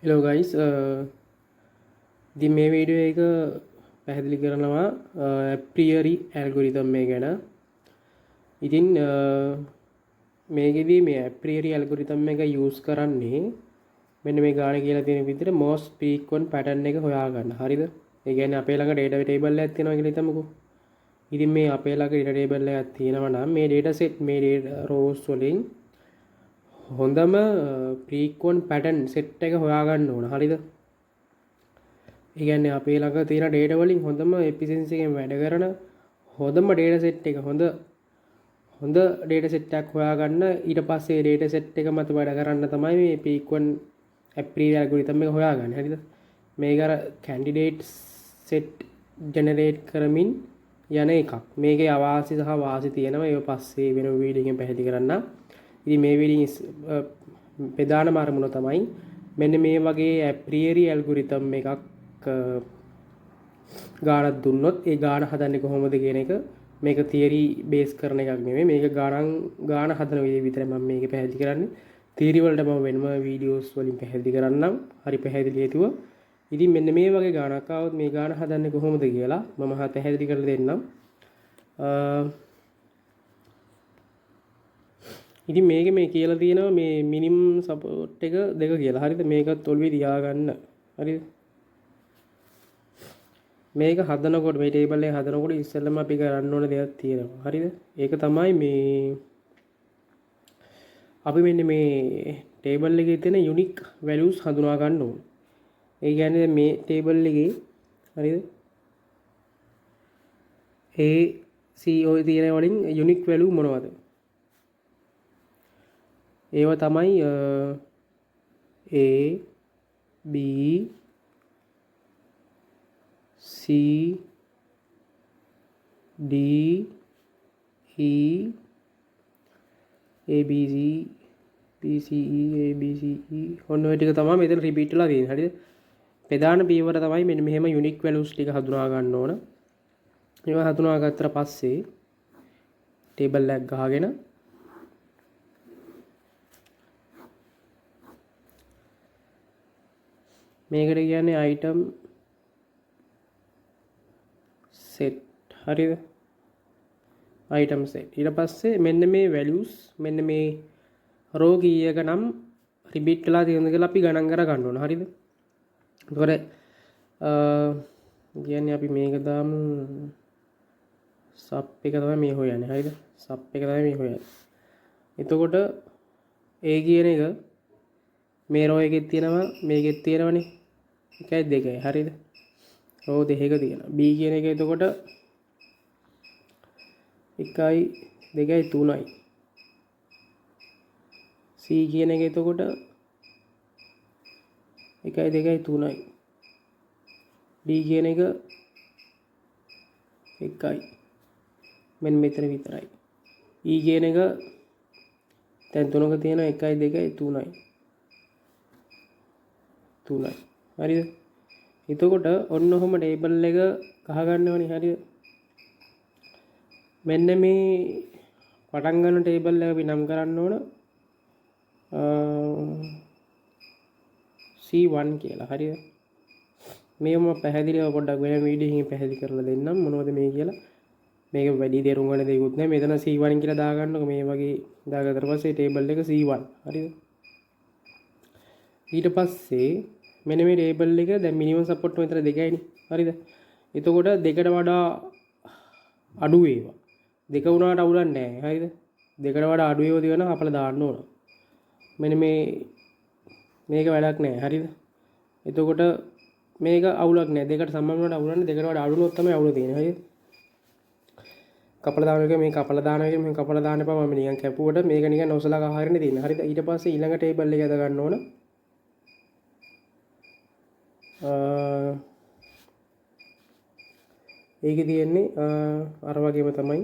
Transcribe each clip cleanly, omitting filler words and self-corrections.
hello guys ඉතින් මේ video එක පැහැදිලි කරනවා a priori algorithm එක ගැන. ඉතින් මේකෙදී මේ a priori algorithm එක use කරන්නේ මෙන්න මේ ගාන කියලා තියෙන විදිහට most frequent pattern එක හොයාගන්න. හරිද? ඒ කියන්නේ අපේ ළඟ data table එකක් තියෙනවා කියලා හිතමුකෝ. ඉතින් මේ අපේ ළඟ data table එකක් තියෙනවා නම් මේ data set මේ data rows වලින් හොඳම frequent pattern set එක හොයාගන්න ඕන. හරිද? ඒ කියන්නේ අපේ ළඟ තියෙන data වලින් හොඳම efficiency එකෙන් වැඩ කරන හොඳම data set එක හොඳ data set එකක් හොයාගන්න. ඊට පස්සේ data set එක මත වැඩ කරන්න තමයි මේ frequent a priori algorithm එක හොයාගන්නේ. හරිද? මේක අර candidate set generate කරමින් යන එකක්. මේකේ අවාසි සහ වාසි තියෙනවා. ඒක පස්සේ වෙන වීඩියෝ එකකින් පැහැදිලි කරන්නම්. ඉතින් මේ වීඩියෝ ප්‍රධානම අරමුණ තමයි මෙන්න මේ වගේ a priori algorithm එකක් ගානක් දුන්නොත් ඒ ගාන හදන්නේ කොහොමද කියන එක මේක theory base කරන එකක් නෙමෙයි. මේක ගාන හදන විදිහ විතරයි මම මේක පැහැදිලි කරන්නේ. theory වලට මම වෙනම වීඩියෝස් වලින් පැහැදිලි කරන්නම්. හරි පැහැදිලි හේතුව. ඉතින් මෙන්න මේ වගේ ගානක් ආවොත් මේ ගාන හදන්නේ කොහොමද කියලා මම පැහැදිලි කරලා දෙන්නම්. ඉතින් මේක මේ කියලා තියෙනවා මේ minimum support එක 2 කියලා. හරිද? මේකත් ඔළුවේ තියාගන්න. හරිද? මේක හදනකොට මේ ටේබල් එක හදනකොට ඉස්සෙල්ලම අපි කරන්න ඕන දෙයක් තියෙනවා. හරිද? ඒක තමයි මේ අපි මෙන්න මේ ටේබල් එකේ තියෙන unique values හඳුනා ගන්න ඕන. ඒ කියන්නේ මේ ටේබල් එකේ හරිද? ACO තියෙන වලින් unique value මොනවද? ඒවා තමයි A B C D E ABC BCE ABC ඔන්න ඔය ටික තමයි මෙතන රිපීට් වෙලා තියෙන්නේ. හරිද? ප්‍රධාන පියවර තමයි මෙන්න මෙහෙම යුනික් වැලියුස් ටික හඳුනා ගන්න ඕන. ඒවා හඳුනා ගත්තට පස්සේ ටේබල් එකක් ගහගෙන මේකට කියන්නේ item set. හරිද? item set. ඊට පස්සේ මෙන්න මේ values මෙන්න මේ row කීයක නම් repeat වෙලා තියෙනවද කියලා අපි ගණන් කර ගන්න ඕන. හරිද? එතකොට කියන්නේ අපි මේක දාමු sub එක තමයි මේ හොයන්නේ. හරිද? sub එක තමයි මේ හොයන්නේ. එතකොට A කියන එක මේ row එකේ තියෙනවා මේකෙත් තියෙනවනේ 1යි 2යි. හරිද? row දෙකක තියෙනවා. B කියන එක එතකොට 1යි 2යි 3යි. C කියන එක එතකොට 1යි 2යි 3යි. D කියන එක 1යි. මෙන්න මෙතන විතරයි. E කියන එක දැන් තුනක තියෙනවා 1යි 2යි 3යි. 3යි. හරිද? එතකොට ඔන්න ඔහොම ටේබල් එක ගහ ගන්නවනේ. හරිද? මෙන්න මේ පටන් ගන්න ටේබල් එක අපි නම් කරන්න ඕන C1 කියලා. හරිද? මේකම පැහැදිලිව පොඩ්ඩක් වෙන වීඩියෝ එකකින් පැහැදිලි කරලා දෙන්නම් මොනවද මේ කියලා. මේක වැඩි දේරුම් ගන්න දෙයක්වත් නැහැ. මෙතන C1 කියලා දාගන්නකො මේ වගේ දාගත්තට පස්සේ ටේබල් එක C1. හරිද? ඊට පස්සේ මෙන්න මේ ටේබල් එක දැන් මිනිමම් සපෝට් මෙතන 2යිනේ. හරිද? එතකොට දෙකට වඩා අඩු වේවා. දෙක වුණාට අවුලක් නැහැ. හරිද? දෙකට වඩා අඩු වේවා දිවන අපල දාන්න ඕන. මෙන්න මේක වැඩක් නැහැ. හරිද? එතකොට මේක අවුලක් නැහැ. දෙකට සමාන වුණාට අවුලක් නැහැ. දෙකට වඩා අඩු වුණොත් තමයි අවුල තියෙන්නේ. හරිද? කපලා දාන එක මේ කපලා දාන එක මේ කපලා දාන්න එපා. මම නිකන් කැපුවට මේක නිකන් නොසලකා හරින්න තියෙන්නේ. හරිද? ඊට පස්සේ ඊළඟ ටේබල් එක ඇද ගන්න ඕන. ඒකේ තියෙන්නේ අර වගේම තමයි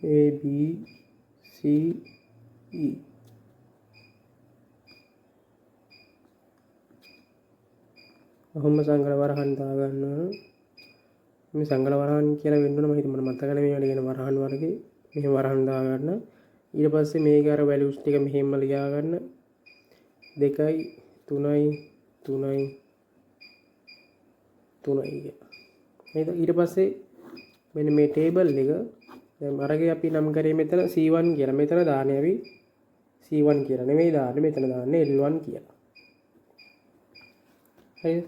A B C E ඔහොම සංගල වරහන් දාගන්න ඕන. මේ සංගල වරහන් කියලා වෙන්න ඕන. මම හිතුවා මට මතක නැහැ මේවට කියන වරහන් වර්ගේ. මෙහෙම වරහන් දාගන්න. ඊට පස්සේ මේක අර වැලියුස් ටික මෙහෙම ලියා ගන්න. 2යි 3යි 3යි 3යි කියලා. නේද? ඊට පස්සේ මෙන්න මේ ටේබල් එක දැන් අරගේ අපි නම් කරේ මෙතන C1 කියලා. මෙතන දාන්නේ අපි C1 කියලා නෙමෙයි දාන්නේ. මෙතන දාන්නේ L1 කියලා. හරිද?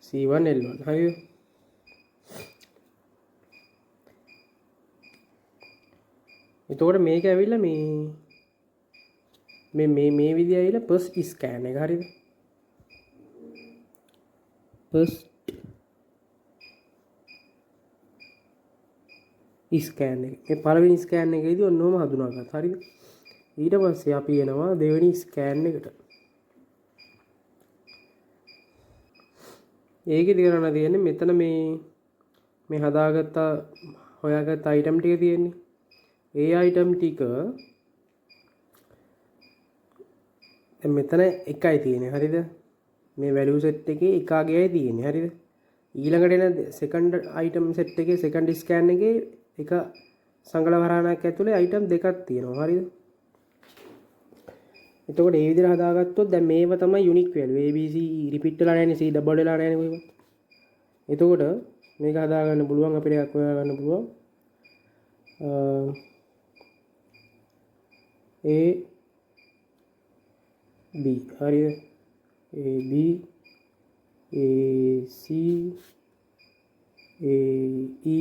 C1 L1 හරිද? එතකොට මේක ඇවිල්ලා මේ විදිය ඇවිල්ලා first scan එක හරිද? first ස්කෑන් එක. මේ පළවෙනි ස්කෑන් එකේදී ඔන්නෝම හඳුනාගත්තා. හරිද? ඊට පස්සේ අපි එනවා දෙවෙනි ස්කෑන් එකට. ඒකෙදි කරන්න තියෙන්නේ මෙතන මේ හදාගත්ත හොයාගත්ත අයිටම් ටික තියෙන්නේ. ඒ අයිටම් ටික දැන් මෙතන එකයි තියෙන්නේ. හරිද? මේ වැලියු සෙට් එකේ එකගේයි තියෙන්නේ. හරිද? ඊළඟට එන සෙකන්ඩ් අයිටම් සෙට් එකේ සෙකන්ඩ් ස්කෑන් එකේ එක සංගල වරහණක් ඇතුලේ අයිටම් දෙකක් තියෙනවා. හරිද? එතකොට මේ විදිහට හදාගත්තොත් දැන් මේව තමයි යුනික් වැලියු. ABC රිපීට් වෙලා නැහැ නේ, C ඩබල් වෙලා නැහැ නේ කොහෙවත්. එතකොට මේක හදාගන්න පුළුවන් අපිට එකක් හොයාගන්න පුළුවන්. A B හරිද? A B A C A E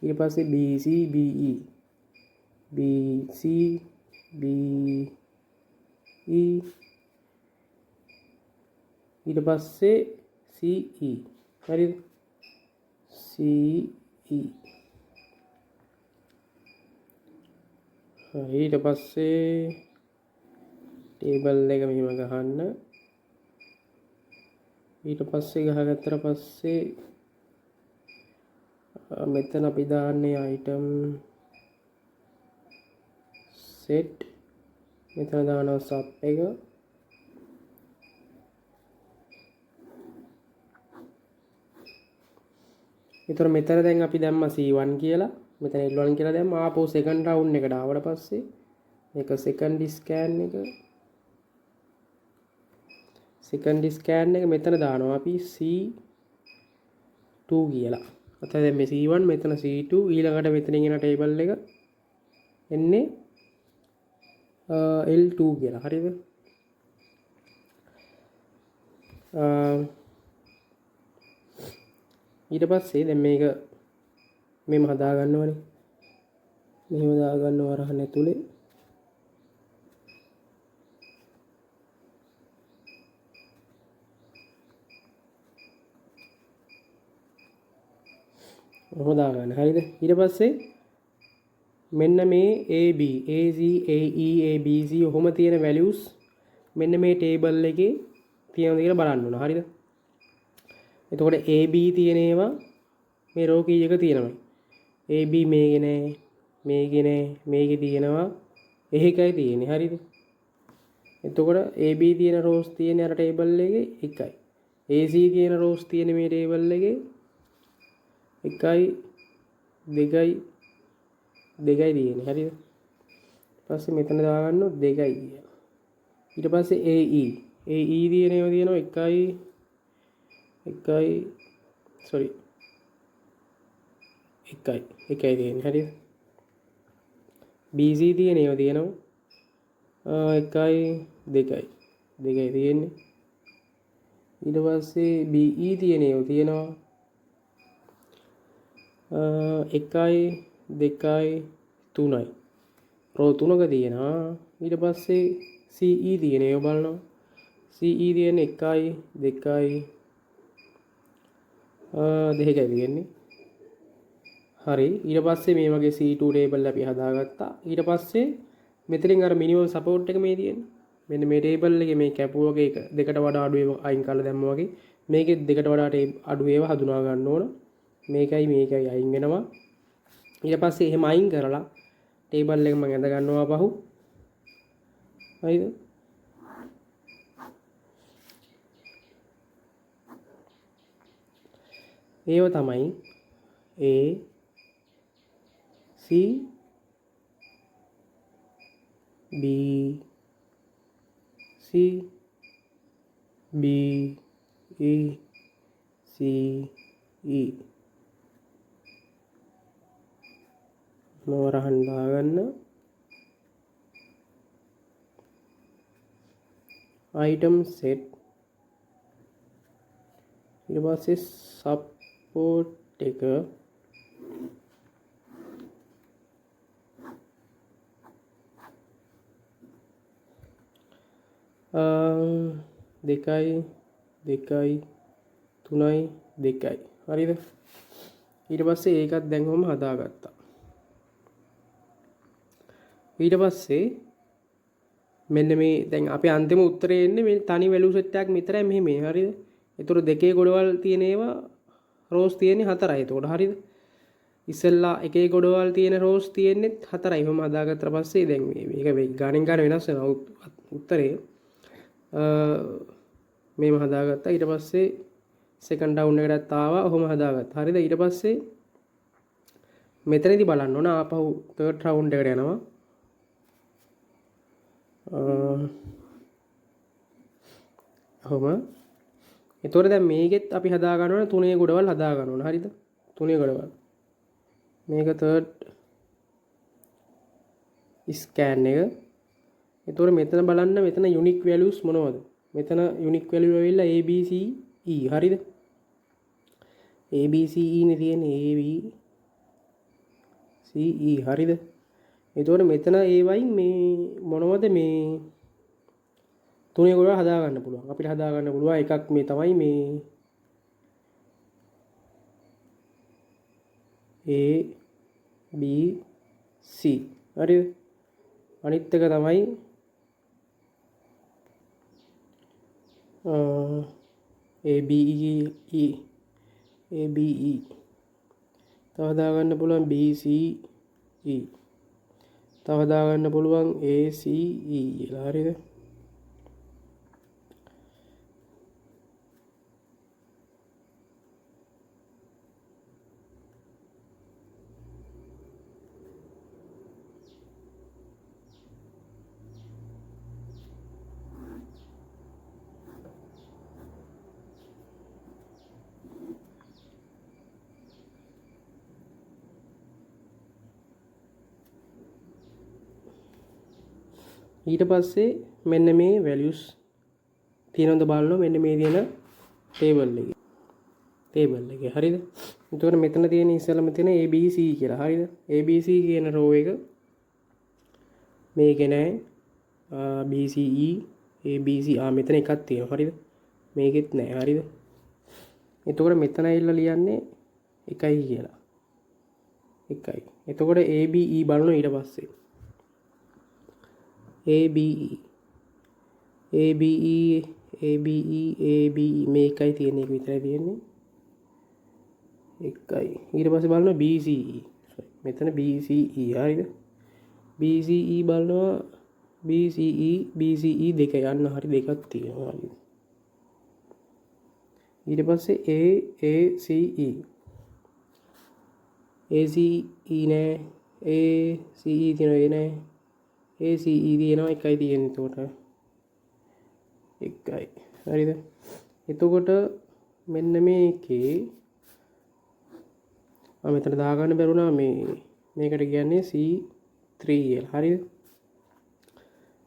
ඊට පස්සේ BC BE BC BE ඊට පස්සේ CE හරිද? CE ඊට පස්සේ ටේබල් එක මෙහෙම ගහන්න. ඊට පස්සේ ගහගත්තට පස්සේ මෙතන අපි දාන්නේ item set. මෙතන දානවා sub එක. ඒතර මෙතන දැන් අපි දැම්මා C1 කියලා. මෙතන L1 කියලා දැම්මා. ආපහු second round එකට ආවට පස්සේ මේක second scan එක. second scan එක මෙතන දානවා අපි C2 කියලා. අතන දැන් මේ C1 මෙතන C2 ඊළඟට මෙතනින් එන ටේබල් එක එන්නේ L2 කියලා. හරිද? ඊට පස්සේ දැන් මේක මෙහෙම හදා ගන්නවනේ. මෙහෙම දා ගන්නවා වරහන් ඇතුලේ. හොදා ගන්න. හරිද? ඊට පස්සේ මෙන්න මේ AB AC AE ABC ඔහොම තියෙන values මෙන්න මේ table එකේ තියෙනවද කියලා බලන්න ඕන. හරිද? එතකොට AB තියෙන ඒවා මේ row කීයක තියෙනවද? AB මේකේ නෑ, මේකේ නෑ, මේකේ තියෙනවා එහෙකයි තියෙන්නේ. හරිද? එතකොට AB තියෙන rows තියෙන අර table එකේ එකයි. AC තියෙන rows තියෙන මේ table එකේ එකයි දෙකයි තියෙන්නේ. හරිද? ඊපස්සේ මෙතන දාගන්නොත් දෙකයි කියලා. ඊට පස්සේ AE තියෙන ඒවා තියෙනවා එකයි තියෙන්නේ. හරිද? BC තියෙන ඒවා තියෙනවා එකයි දෙකයි තියෙන්නේ. ඊට පස්සේ BE තියෙන ඒවා තියෙනවා එකයි දෙකයි තුනයි. රෝ 3ක තියෙනවා. ඊට පස්සේ CE තියෙන ඒවා බලනවා. CE තියෙන එකයි දෙකයි දෙකයි තියෙන්නේ. හරි. ඊට පස්සේ මේ වගේ C2 ටේබල් අපි හදාගත්තා. ඊට පස්සේ මෙතනින් අර මිනිමම් සපෝට් එක මේ තියෙන්නේ. මෙන්න මේ ටේබල් එකේ මේ කැපුව වගේ එක දෙකට වඩා අඩු ඒවා අයින් කරලා දැම්මා වගේ මේකෙත් දෙකට වඩා අඩු ඒවා හඳුනා ගන්න ඕන. මේකයි අයින් වෙනවා. ඊට පස්සේ එහෙම අයින් කරලා ටේබල් එක මම ඇඳ ගන්නවා පහු. හරිද? ඒව තමයි A C B C B E C E මෝරහන් දාගන්න item set ඊට පස්සේ support එක දෙකයි දෙකයි තුනයි දෙකයි හරිද ඊට පස්සේ ඒකත් දැන් කොහොම හදාගත්තා ඊට පස්සේ මෙන්න මේ දැන් අපේ අන්තිම උත්තරේ එන්නේ මේ තනි වැලියු සෙට් එකක් විතරයි මෙහි මේ හරිද ඒතර දෙකේ ගොඩවල් තියෙන ඒවා රෝස් තියෙන්නේ 4යි ඒතකොට හරිද ඉස්සෙල්ලා එකේ ගොඩවල් තියෙන රෝස් තියෙන්නේ 4යි එහෙම හදාගත්තා පස්සේ දැන් මේක ගාණෙන් ගාණ වෙනස් වෙනවා උත්තරේ මේව හදාගත්තා ඊට පස්සේ සෙකන්ඩ් රවුන්ඩ් එකටත් ආවා ඔහොම හදාගත්තා හරිද ඊට පස්සේ මෙතනදී බලන්න ඕන ආපහු තර්ඩ් රවුන්ඩ් එකට යනවා ඔහොම එතකොට දැන් මේකෙත් අපි හදා ගන්න ඕන තුනේ ගොඩවල් හදා ගන්න ඕන හරිද තුනේ ගොඩවල් මේක තර්ඩ් ස්කෑන් එක එතකොට මෙතන බලන්න මෙතන යුනික් වැලියුස් මොනවද මෙතන යුනික් වැලියු වෙවිලා ABC E හරිද ABC E නේ තියෙන්නේ ABC E හරිද එතකොට මෙතන ඒ වයින් මේ මොනවද මේ තුනේ ගොඩවල් හදා ගන්න පුළුවන් අපිට හදා ගන්න පුළුවන් එකක් මේ තමයි මේ A B C හරිද අනිත් එක තමයි ABE ABE තව හදා ගන්න පුළුවන් BCE තව හදා ගන්න පුළුවන් ACE කියලා හරිද ඊට පස්සේ මෙන්න මේ වැලියුස් තියෙනවද බලනවා මෙන්න මේ තියෙන ටේබල් එකේ හරිද එතකොට මෙතන තියෙන ඉස්සෙල්ලාම තියෙන ABC කියලා හරිද ABC කියන රෝ එක මේකේ නෑ BCE ABC මෙතන එකක් තියෙනවා හරිද මේකෙත් නෑ හරිද එතකොට මෙතන ඇවිල්ලා ලියන්නේ එකයි කියලා එකයි එතකොට ABE බලනවා ඊට පස්සේ ABE මේකයි තියෙන එක විතරයි තියෙන්නේ එකයි ඊට පස්සේ බලනවා BCE මෙතන BCE හරිද BCE බලනවා BCE දෙක යන්න හරි දෙකක් තියෙනවා හරිද ඊට පස්සේ ACE නෑ ACE තියෙනවා නෑ ACE තියෙනවා එකයි තියෙන්නේ එතකොට එකයි හරිද එතකොට මෙන්න මේකේ මෙතන දාගන්න බැරුණා මේකට කියන්නේ C3 කියලා හරිද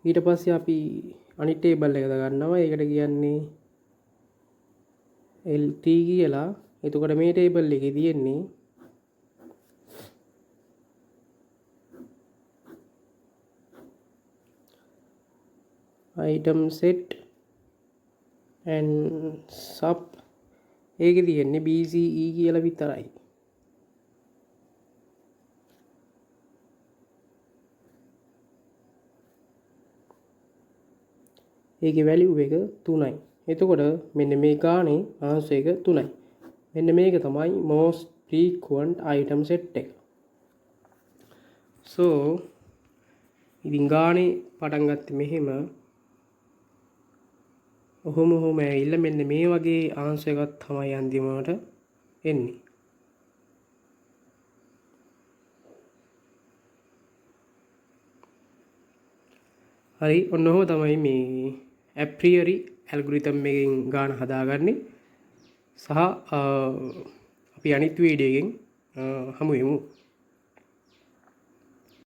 ඊට පස්සේ අපි අනිත් ටේබල් එක දාගන්නවා ඒකට කියන්නේ LT කියලා එතකොට මේ ටේබල් එකේ තියෙන්නේ item set and sub ඒකේ තියෙන්නේ BCE කියලා විතරයි ඒකේ වැලියු එක 3යි එතකොට මෙන්න මේ ගානේ ආන්සර් එක 3යි මෙන්න මේක තමයි most frequent item set එක so ඉතින් ගානේ පටන් ගත්තේ මෙහෙම ඔහොම ඇවිල්ලා මෙන්න මේ වගේ ආන්සර් එකක් තමයි අන්තිමට එන්නේ. හරි ඔන්න ඔහොම තමයි මේ ඇප්‍රියරි ඇල්ගොරිතම් එකෙන් ගාන හදාගන්නේ. සහ අපි අනිත් වීඩියෝ එකෙන් හමු වෙමු.